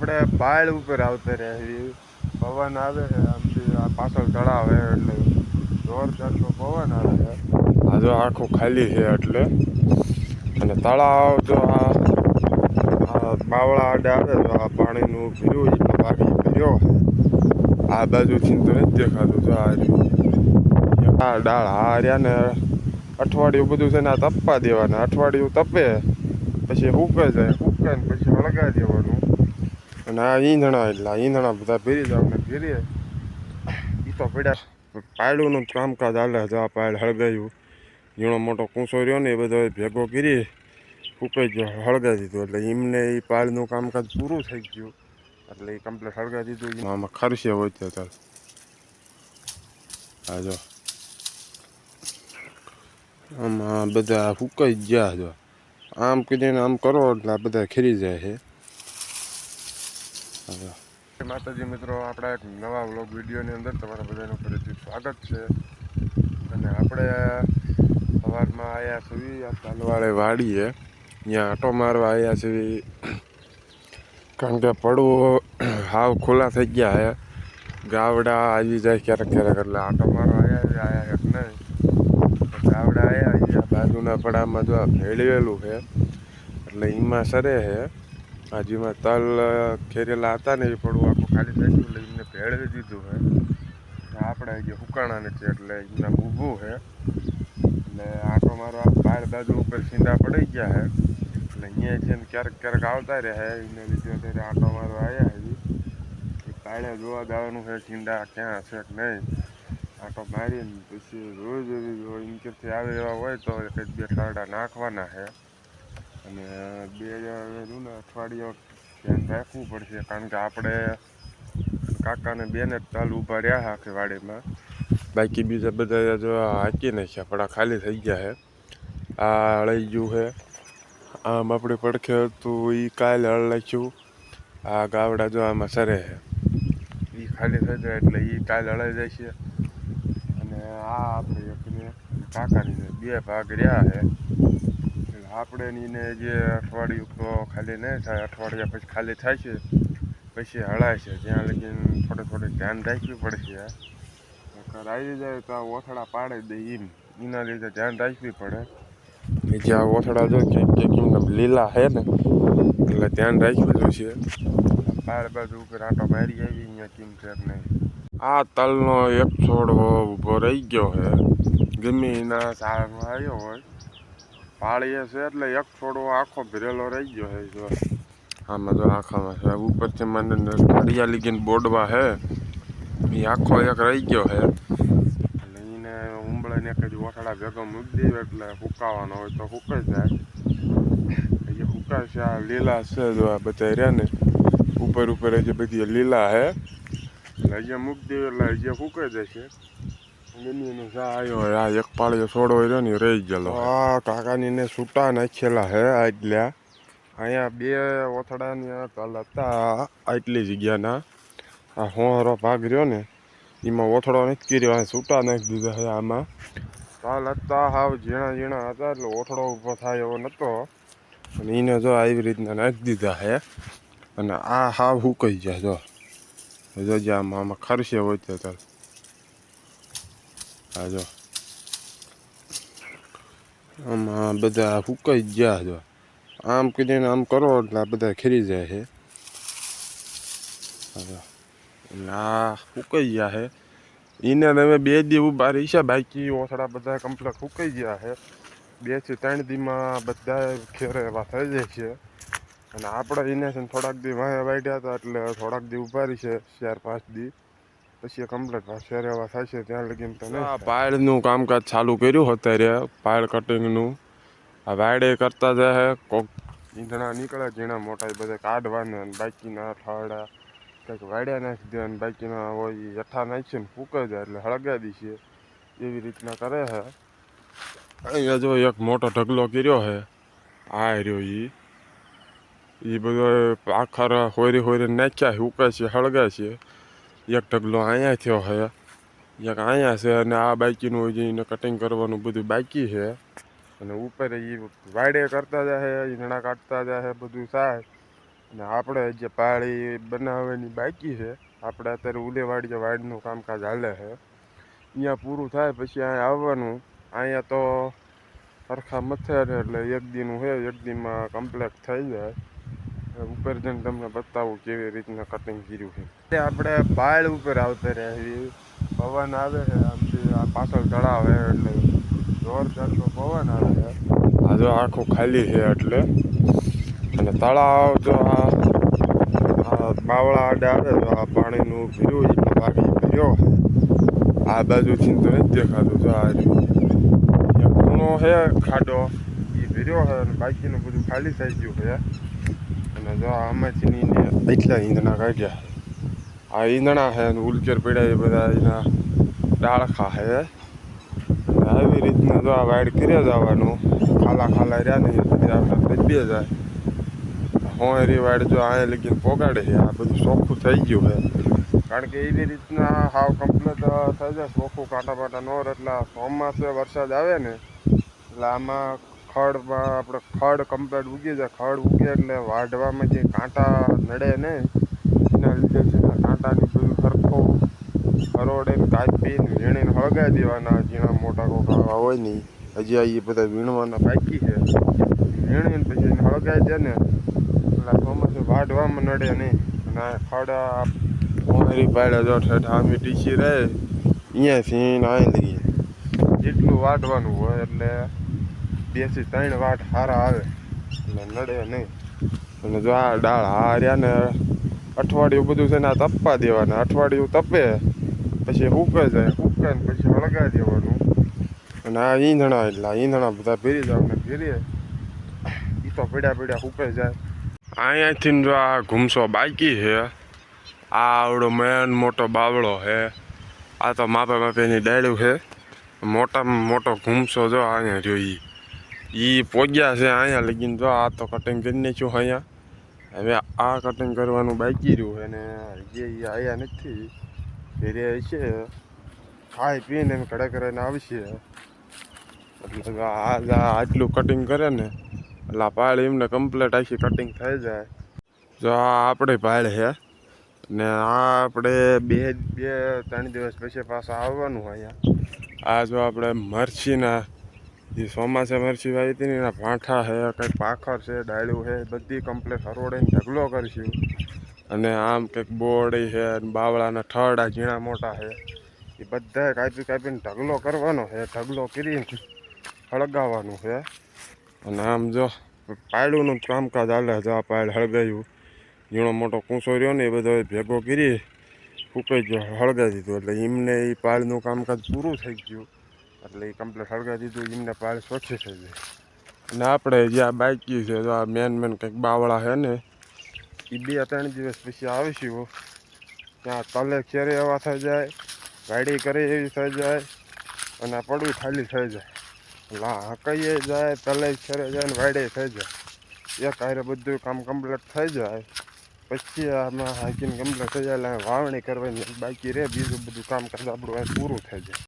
આપણે પાળ ઉપર આવતા રહ્યા પવન આવે છે આમથી આ પાછળ તળાવ છે એટલે જોરદારનો પવન આવે છે. આ જો આખું ખાલી છે એટલે અને તળાવ જો આ બાવળા આડે આવે તો આ પાણીનું પીવું બાકી પીયો આ બાજુથી તો નથી દેખાતું. જો આ ડાળ આ રહ્યા ને અઠવાડિયું બધું છે ને આ તપવા દેવાના. અઠવાડિયું તપે પછી સૂકે જાય, સૂકે ને પછી હળગાવી દેવાનું. અને આ ઈંધણા એટલે આ ઈંધણા બધા ભેરી જવાને ભેરીએ એ તો પડ્યા પાયડુંનું કામકાજ હાલે. જો આ પાયડ હળગાવ્યું, ઝીણો મોટો કૂંસો રહ્યો ને એ બધો ભેગો કરી ફૂકાઈ ગયો, હળગાવી દીધું એટલે એમને એ પાળનું કામકાજ પૂરું થઈ ગયું એટલે એ કમ્પ્લીટ હળગાવી દીધું. આમાં ખરશે હોય તો ચાલ હા જો આમાં બધા ફૂકાઈ ગયા. જો આમ કીધીને આમ કરો એટલે આ બધા ખીરી જાય છે. માતાજી મિત્રો, આપણા એક નવા વ્લોગ વિડીયોની અંદર તમારા બધાનું ફરીથી સ્વાગત છે. અને આપણે સવારમાં આવ્યા છીએ આ તાલવાળે વાડીએ, ત્યાં આંટો મારવા આવ્યા છીએ કારણ કે પડવું હાવ ખુલ્લા થઈ ગયા છે. ગાવડા આવી જાય ક્યારેક ક્યારેક એટલે આંટો મારવા આવ્યા છે કે નહીં. ગાવડા આવ્યા બાજુના પડામાં જો ભેળવેલું છે એટલે એમાં સરે છે. જેમાં તલ ખેરેલા હતા ને એ પડવું આખું ખાલી થઈ ગયું એટલે એમને ભેળવી દીધું છે. આપણે જે હુકાણા નથી એટલે એમને ઊભું છે એટલે આંટો મારવા બહાર બાજુ ઉપર સીંડા પડી ગયા છે એટલે અહીંયા છે ને ક્યારેક ક્યારેક આવતા રહે. એને લીધે અત્યારે આંટો મારવા આવ્યા છે. પાળે જોવા જવાનું છે સીંડા ક્યાં છે કે નહીં. આંટો મારીને પછી રોજ ઇન્કેથી આવે એવા હોય તો કંઈક બે ઠારડા નાખવાના છે. અને બે અઠવાડિયો ધ્યાન રાખવું પડશે કારણ કે આપણે કાકાને બેને તલ ઊભા રહ્યા આખી વાડીમાં. બાકી બીજા બધા જો હાકી નાખ્યા પડા ખાલી થઈ ગયા છે. આ હળાઈ ગયું છે. આમ આપણે પડખે હતું એ કાલે હળ નાખ્યું. આ ગાવડા જો આમાં સરે છે એ ખાલી થઈ જાય એટલે એ કાલે હળાઈ જાય છે. અને આ આપણે એકને કાકાની બે ભાગ રહ્યા છે. આપણે એને જે અઠવાડિયું તો ખાલી નહીં થાય, અઠવાડિયા પછી ખાલી થાય છે પછી હળાય છે. ત્યાં લગી થોડું ધ્યાન રાખવું પડશે. આવી જાય તો આ ઓથડા પાડી દે એના લીધે ધ્યાન રાખવી પડે. જે આ ઓથડા જો ક્યાંક લીલા છે ને એટલે ધ્યાન રાખવું જોઈશે. પાડ બાજુ ઉપર આંટો મારી આવી અહીંયા કેમ છે નહીં. આ તલનો એક છોડવો ઊભો રહી ગયો છે. ગમે એના સારમાં આવ્યો હોય પાળીએ છે એટલે એક છોડવો આખો ભરેલો રહી ગયો છે. જો આમાં જો આખામાં છે ઉપરથી મને ઘડિયા લીગીને બોડવા છે એ આખો એક રહી ગયો છે એટલે એને ઉંબળાને એક જ ઓઠડા ભેગો મૂકી દઈએ એટલે સુકાવાનો હોય તો સુકાઈ જાય. એ સુકાય છે. આ લીલા છે જો આ બધા રહ્યા ને ઉપર ઉપર હજી બધી લીલા છે એટલે હજી મૂકી દઈએ એટલે હજી સુકાઈ જશે. ગમીનું શા આવ્યો હોય આ એક પાળીઓ છોડો રહ્યો ને રહી ગયેલો. આ કાકાની ને છૂટા નાખેલા છે આટલા. અહીંયા બે ઓથડાની તલ હતા આટલી જગ્યાના. આ હોરો ભાગ રહ્યો ને એમાં ઓથડો નથી કર્યો, છૂટા નાખી દીધા છે. આમાં તલ હતા હાવ ઝીણા ઝીણા હતા એટલે ઓથડો ઊભો થાય એવો નહોતો અને એને જો આવી રીતના નાખી દીધા છે. અને આ હાવ સુકાઈ જાય. જો આમાં ખરશે હોય તો તલ હા જો આમાં બધા ફૂકાઈ ગયા. જો આમ કીધીને આમ કરો એટલે આ બધા ખીરી જાય છે. એટલે આ ફૂકાઈ ગયા છે. એને હવે 2 દી ઊભા રહી છે. બાકી ઓથડા બધા કમ્પ્લીટ ફૂકાઈ ગયા છે. 2 થી 3 દીમાં બધા ખેરે એવા થઈ જાય છે. અને આપણે એને છે થોડાક દી વાંહે વાઢ્યા હતા એટલે થોડાક દી ઊભા રહી છે 4-5 દી પછી કમ્પ્લીટ શેર એવા થાય છે ત્યાં લગીને તો નહીં. પાયળનું કામકાજ ચાલુ કર્યું અત્યારે પાયળ કટિંગનું. આ વાડે કરતા જાય કોક ઈંધણા નીકળે ઝીણા મોટા એ બધા કાઢવાના અને બાકીના ઠાડા કંઈક વાડ્યા નાખી દે અને બાકીના હોય એ યઠા નાખીને ફૂકાઈ જાય એટલે હળગાવી દઈએ એવી રીતના કરે છે. અહીંયા જો એક મોટો ઢગલો કર્યો છે. આ રહ્યો એ બધો આખર હોરી નાખ્યા ઉકાય છે હળગાય છે. એક ઢગલો અહીંયા થયો છે, એક અહીંયા છે અને આ બાકીનું હજી એને કટિંગ કરવાનું બધું બાકી છે. અને ઉપર એ વાડે કરતા જાય ઈંધણા કાઢતા જાય બધું થાય ને આપણે જે પાળી બનાવવાની બાકી છે, આપણે અત્યારે ઉલેવાડી વાડનું કામકાજ હાલે છે. અહીંયા પૂરું થાય પછી અહીંયા આવવાનું. અહીંયા તો સરખા મથે એટલે એક દીનું છે, એક દીમાં કમ્પ્લીટ થઈ જાય. ઉપર જઈને તમને બતાવું કેવી રીતના કટિંગ કર્યું છે. આપણે પાળ ઉપર આવતા રહ્યા, પવન આવે છે આમથી, આ પાછળ તળાવ છે એટલે જોરદારનો પવન આવે છે. આ જો આખું ખાલી છે એટલે, અને તળાવ જો આ બાવળા આડે આવે તો આ પાણીનું ભીરું બાકી ભર્યો છે. આ બાજુથી તો નથી દેખાતું. જો આ ખૂણો છે ખાડો એ ભર્યો છે અને બાકીનું બધું ખાલી થઈ ગયું છે. અને જો આમાંથી એટલા ઈંધણા કાઢ્યા છે. આ ઈંધણા છે અને ઉલકેર પીડા એ બધા એના ડાળખા છે. આવી રીતના જો આ વાડ કરી જવાનું. ખાલા રહ્યા નહીં પછી આપણે દબી જાય. હોંરી વાડ જો અહીંયા લગીને પોગાડે છે. આ બધું ચોખ્ખું થઈ ગયું છે, કારણ કે એવી રીતના હાવ કમ્પ્લીટ થઈ જાય. ચોખ્ખું કાંટા બાટા ન રહે. એટલે ચોમાસે વરસાદ આવે ને એટલે આમાં ખડમાં આપણે ખડ કમ્પ્લીટ ઉગી જાય. ખડ ઉગે એટલે વાઢવામાં જે કાંટા નડે નહીં, એના લીધે છે કાંટાની બધું સરખું હરોડે કાપીને વીણીને હળગાવી દેવાના. ઝીણા મોટા કોકા હોય નહીં, હજી એ બધા વીણવાના બાકી છે. વીણીને પછી એને હળગાવી દે ને એટલે ચોમાસે વાઢવામાં નડે નહીં. અને ખડ ઓહરી પાડે જો ઠેઠ આમી ટીસી રહે અહીંયાથી અહીં લઈએ. જેટલું વાઢવાનું હોય એટલે 2 થી 3 વાટ સારા આવે એટલે નડે નહીં. અને જો આ ડાળ આ રહ્યા ને અઠવાડિયું બધું છે ને આ તપવા દેવાના. અઠવાડિયું તપે પછી સૂકાઈ જાય, સૂકાઈને પછી હળગાવી દેવાનું. અને આ ઈંધણા એટલે આ ઈંધણા બધા ભેરી જવાના. ભેરીએ એ તો પીડ્યા સૂકાઈ જાય. અહીંયાથી જો આ ઘૂમસો બાકી છે. આ આવડો મેન મોટો બાવળો છે. આ તો માપેની ડાળ્યું છે. મોટામાં મોટો ઘૂમસો જો અહીંયા જોઈ એ પોગ્યા છે અહીંયા લગીને. જો આ તો કટિંગ કરી નાખ્યું અહીંયા. હવે આ કટિંગ કરવાનું બાકી રહ્યું છે. અને જે આવ્યા નથી ઘરે છે, ખાઈ પીને એમ કડે કરીને આવશે. એટલે આટલું કટિંગ કરે ને એટલે પાળ એમને કમ્પ્લીટ આખી કટિંગ થઈ જાય. જો આ આપણે પાળ છે ને આ આપણે 2-3 દિવસ પછી પાછા આવવાનું અહીંયા. આ જો આપણે મરચીના જે ચોમાસે મરચી વાવી હતી ને એના ભાંઠા છે, કંઈક પાખર છે, ડાળ્યું છે, બધી કમ્પ્લીટ હરોડીને ઢગલો કરીશું. અને આમ કંઈક બોરડી છે, બાવળાના ઠડા ઝીણા મોટા છે, એ બધા કાપીને ઢગલો કરવાનો છે. ઢગલો કરીને હળગાવવાનું છે. અને આમ જો પાયડુંનું કામકાજ હાલે. જો આ પાયડ હળગાવ્યું, ઝીણો મોટો કૂંસો રહ્યો ને એ બધો ભેગો કરી ફૂકાઈ ગયો, હળગાવી દીધું. એટલે એમને એ પાળનું કામકાજ પૂરું થઈ ગયું. એટલે એ કમ્પ્લીટ હળગાવી દીધું, એમને પાળ સ્વચ્છ થઈ જાય. અને આપણે જ્યાં બાકી છે તો આ મેન કંઈક બાવળા છે ને એ 2-3 દિવસ પછી આવીશું. ત્યાં તલે ખેરે એવા થઈ જાય, ગાડી કરે એવી થઈ જાય, અને આ પડવું ખાલી થઈ જાય. એટલે હકાઈએ જાય, તલે ખેરે જાય ને વાડે થઈ જાય. એક હારે બધું કામ કમ્પ્લીટ થઈ જાય પછી આમાં હાકીને કમ્પ્લીટ થઈ જાય એટલે વાવણી કરવાની બાકી રહે. બીજું બધું કામકાજ આપણું પૂરું થઈ જાય.